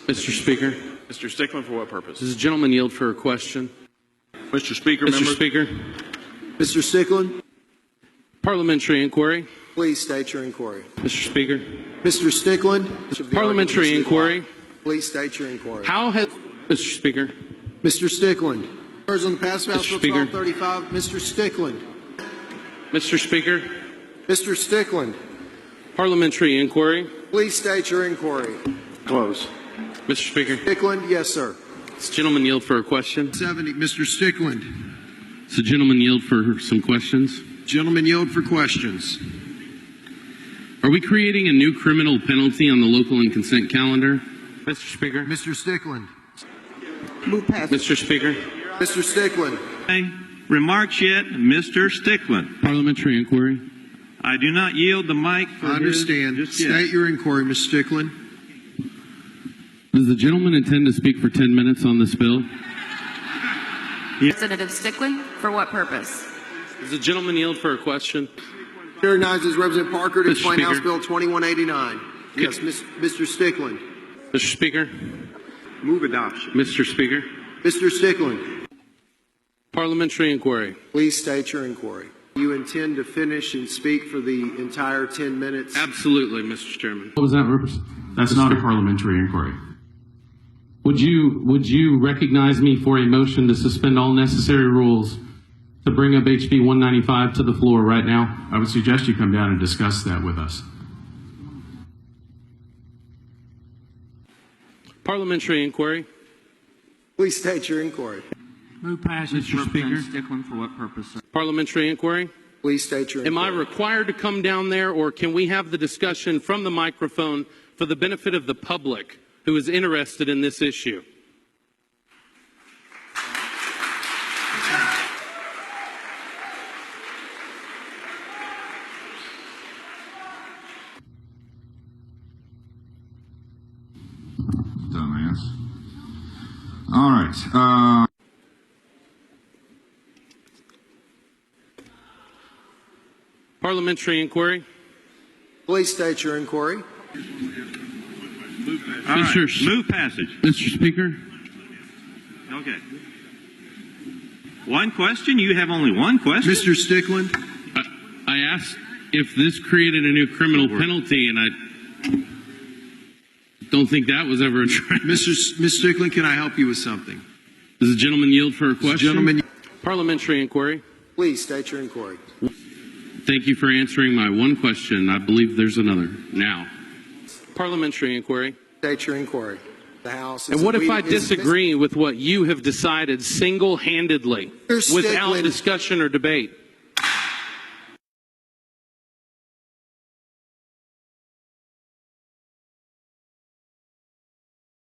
Mr. Speaker, Mr. Stickland, for what purpose? does the gentleman yield for a question? Mr. Speaker, Mr. members. Speaker, Mr. Stickland, parliamentary inquiry. please state your inquiry. Mr. Speaker, Mr. Stickland, parliamentary inquiry. please state your inquiry. How has, Mr. Speaker, Mr. Stickland, members on the pass House Mr. Bill Speaker. 1235. Mr. Stickland, Mr. Speaker, Mr. Stickland, parliamentary inquiry. please state your inquiry. Close. Mr. Speaker, Stickland, yes, sir. does the gentleman yield for a question? 70. Mr. Stickland, Does the gentleman yield for some questions? gentlemen yield for questions. Are we creating a new criminal penalty on the local and consent calendar? Mr. Speaker, Mr. Stickland, move past. Mr. Speaker, Mr. Stickland, Remarks yet, Mr. Stickland. parliamentary inquiry. I do not yield the mic for I understand. Just yet. State your inquiry, Mr. Stickland. Does the gentleman intend to speak for 10 minutes on this bill? Representative Stickland, for what purpose? Does the gentleman yield for a question? Recognizes Representative Parker to Mr. explain Speaker. House Bill 2189. Yes, Mr. Stickland. Mr. Speaker, Move adoption. Mr. Speaker, Mr. Stickland, parliamentary inquiry. please state your inquiry. You intend to finish and speak for the entire 10 minutes? Absolutely, Mr. Chairman. What was that? That's not a parliamentary inquiry. Would you recognize me for a motion to suspend all necessary rules to bring up HB 195 to the floor right now? I would suggest you come down and discuss that with us. Parliamentary inquiry. Please state your inquiry. Move passage, Mr. Speaker. Representative Stickland, for what purpose, sir? Parliamentary inquiry. Please state your Am I inquiry. required to come down there, or can we have the discussion from the microphone for the benefit of the public who is interested in this issue? Dumbass. All right. Parliamentary inquiry. Please state your inquiry. All right. Mr. Move passage. Mr. Speaker, Okay. One question? You have only one question? Mr. Stickland, I asked if this created a new criminal penalty, and I don't think that was ever addressed. Mr. Stickland, can I help you with something? Does the gentleman yield for a question? Gentlemen, Parliamentary inquiry. please state your inquiry. Thank you for answering my one question. I believe there's another now. Parliamentary inquiry. State your inquiry. The House is And what if I is- disagree with what you have decided single-handedly Mr. without Stickland. discussion or debate?